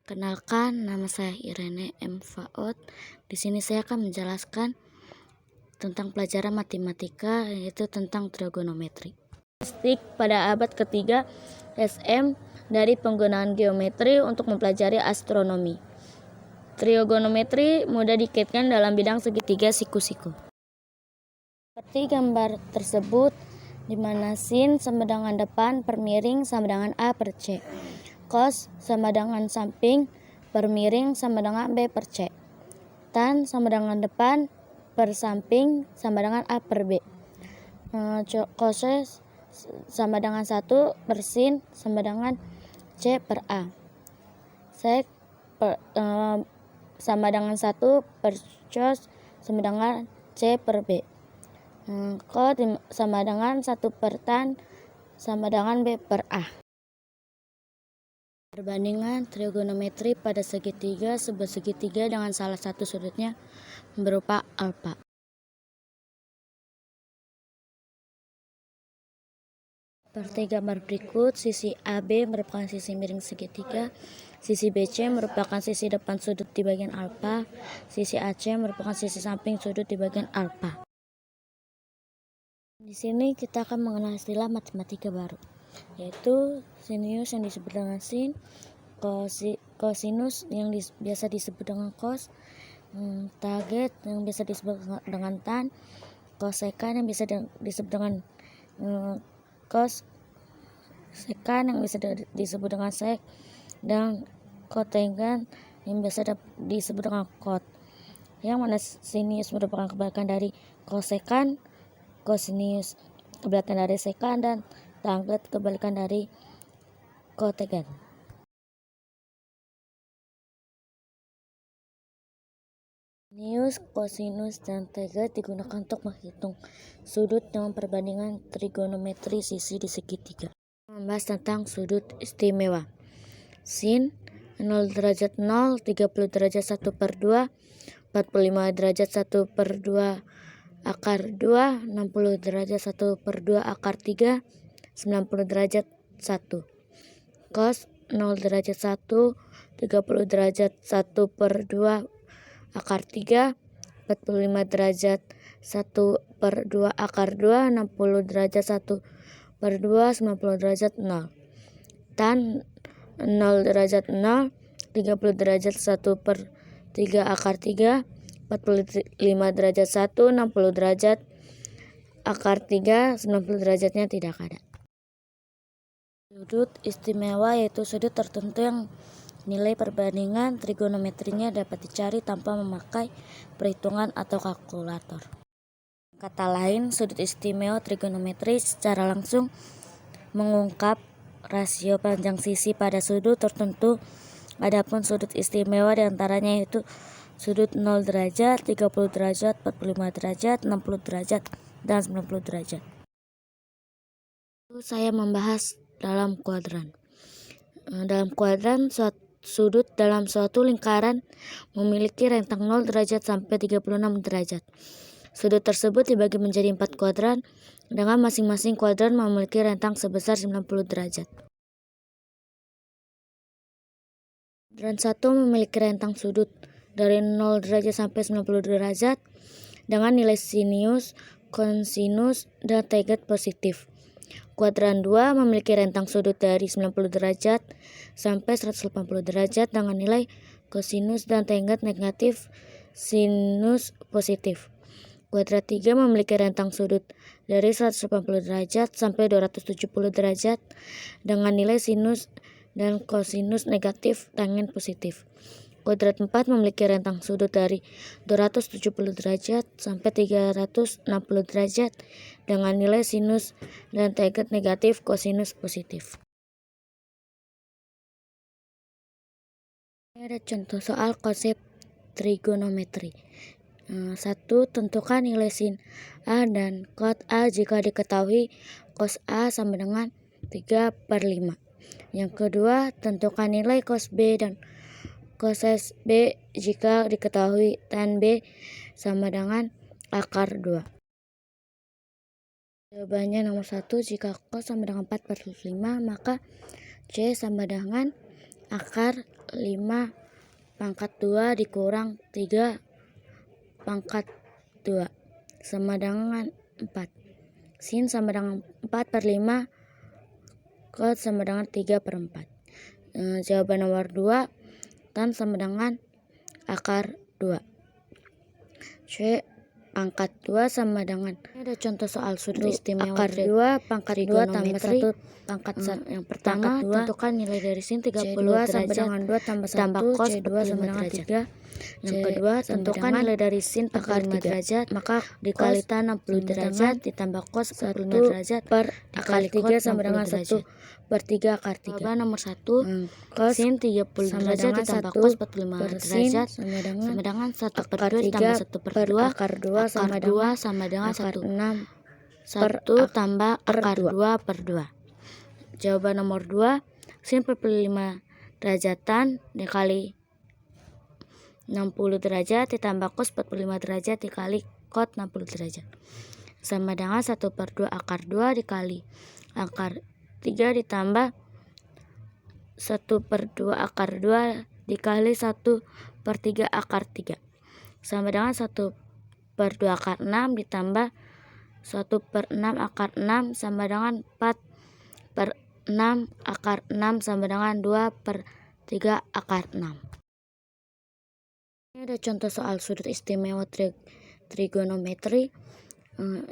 Kenalkan, nama saya Irene M. Faot. Di sini saya akan menjelaskan tentang pelajaran matematika, yaitu tentang trigonometri. Statistik pada abad ketiga SM dari penggunaan geometri untuk mempelajari astronomi. Trigonometri mudah dikaitkan dalam bidang segitiga siku-siku. Seperti gambar tersebut, di mana sin sama dengan depan per miring sama dengan A per C. Cos sama dengan samping per miring sama dengan B per C. Tan sama dengan depan per samping sama dengan A per B. Cos sama dengan 1 per sin sama dengan C per A. Sek sama dengan 1 per cos sama dengan C per B. Cot sama dengan 1 per tan sama dengan B per A. Perbandingan trigonometri pada segitiga, sebuah segitiga dengan salah satu sudutnya berupa alfa. Seperti gambar berikut, sisi AB merupakan sisi miring segitiga, sisi BC merupakan sisi depan sudut di bagian alfa, sisi AC merupakan sisi samping sudut di bagian alfa. Di sini kita akan mengenal istilah matematika baru, yaitu sinus yang disebut dengan sin, kosinus yang biasa disebut dengan cos, tangent yang biasa disebut dengan tan, kosekan yang bisa disebut dengan cos, sekan yang bisa disebut dengan sek, dan kotangen yang biasa disebut dengan kot. Yang mana sinus merupakan kebalikan dari kosekan, kosinus kebalikan dari sekan, dan tangent kebalikan dari kotangen. Sinus, kosinus, dan tangent digunakan untuk menghitung sudut dengan perbandingan trigonometri sisi di segitiga. Membahas tentang sudut istimewa. Sin 0 derajat 0, 30 derajat 1 per 2, 45 derajat 1 per 2 akar 2, 60 derajat 1 per 2 akar 3, 90 derajat 1. Cos 0 derajat 1, 30 derajat 1 per 2 akar 3, 45 derajat 1 per 2 akar 2, 60 derajat 1 per 2, 90 derajat 0. Tan 0 derajat 0, 30 derajat 1 per 3 akar 3, 45 derajat 1, 60 derajat akar 3, 90 derajatnya tidak ada. Sudut istimewa yaitu sudut tertentu yang nilai perbandingan trigonometrinya dapat dicari tanpa memakai perhitungan atau kalkulator. Kata lain, sudut istimewa trigonometri secara langsung mengungkap rasio panjang sisi pada sudut tertentu. Adapun sudut istimewa diantaranya yaitu sudut 0 derajat, 30 derajat, 45 derajat, 60 derajat, dan 90 derajat. Saya membahas dalam kuadran. Dalam kuadran, sudut dalam suatu lingkaran memiliki rentang 0 derajat sampai 36 derajat. Sudut tersebut dibagi menjadi 4 kuadran, dengan masing-masing kuadran memiliki rentang sebesar 90 derajat. Kuadran 1 memiliki rentang sudut dari 0 derajat sampai 90 derajat dengan nilai sinus, kosinus, dan tangent positif. Kuadran 2 memiliki rentang sudut dari 90 derajat sampai 180 derajat dengan nilai kosinus dan tangent negatif, sinus positif. Kuadran 3 memiliki rentang sudut dari 180 derajat sampai 270 derajat dengan nilai sinus dan kosinus negatif, tangent positif. Kuadran 4 memiliki rentang sudut dari 270 derajat sampai 360 derajat dengan nilai sinus dan tangent negatif, kosinus positif. Ini ada contoh soal konsep trigonometri. 1. Tentukan nilai sin A dan cos A jika diketahui cos A sama dengan 3 per 5. Yang kedua, tentukan nilai cos B dan cos B jika diketahui tan B sama dengan akar 2. Jawabannya nomor 1, jika cos sama dengan 4 per 5, maka C sama dengan akar 5 pangkat 2 dikurang 3 pangkat 2 sama dengan 4. Sin sama dengan 4/5, kot sama dengan 3/4. Jawaban nomor 2, tan sama dengan akar 2. C, pangkat 2 sama dengan, ini ada contoh soal sudut istimewa akar 2 pangkat 2 tambah 1 pangkat 1. Yang pertama, tentukan nilai dari sin 30 derajat sama dengan 2 tambah 1 cos 2 sama dengan 3. Yang kedua, tentukan nilai dari sin 45 derajat, maka dikali tan 60 derajat ditambah cos 45 derajat dikali 3 sama dengan 1/3 akar 3. Jawaban nomor 1, sin 30 derajat ditambah cos 45 derajat sama dengan 1/2 ditambah 1/2 akar 2 sama dengan 1 tambah akar 2/2. Jawaban nomor 2, sin 45 derajatan dikali 60 derajat ditambah cos 45 derajat dikali kot 60 derajat sama dengan 1/2 akar 2 dikali akar 3 ditambah 1/2 akar 2 dikali 1/3 akar 3 sama dengan 1/2 akar 6 ditambah 1/6 akar 6 sama dengan 4/6 akar 6 sama dengan 2/3 akar 6. Ini ada contoh soal sudut istimewa trigonometri.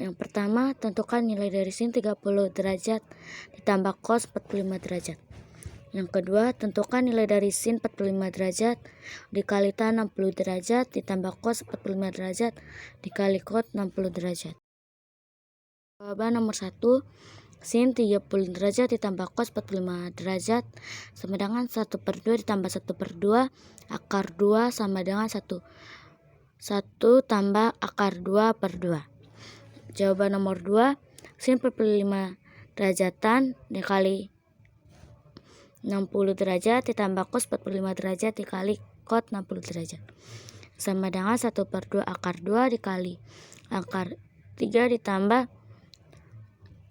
Yang pertama, tentukan nilai dari sin 30 derajat ditambah cos 45 derajat. Yang kedua, tentukan nilai dari sin 45 derajat dikali tan 60 derajat ditambah cos 45 derajat dikali kot 60 derajat. Jawaban nomor 1, sin 30 derajat ditambah cos 45 derajat sama dengan 1/2 ditambah 1/2 akar 2 sama dengan 1 tambah akar 2/2. Jawaban nomor 2, sin 45 derajatan dikali 60 derajat ditambah cos 45 derajat dikali kot 60 derajat sama dengan 1/2 akar 2 dikali akar 3 ditambah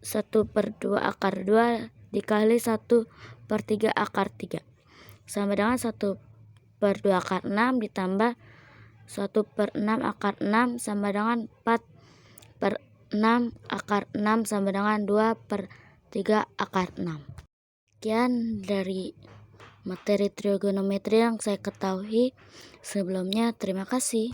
1/2 akar 2 dikali 1/3 akar 3 sama dengan 1/2 akar 6 ditambah 1/6 akar 6 sama dengan 4/6 akar 6 sama dengan 2/3 akar 6. Sekian dari materi trigonometri yang saya ketahui sebelumnya. Terima kasih.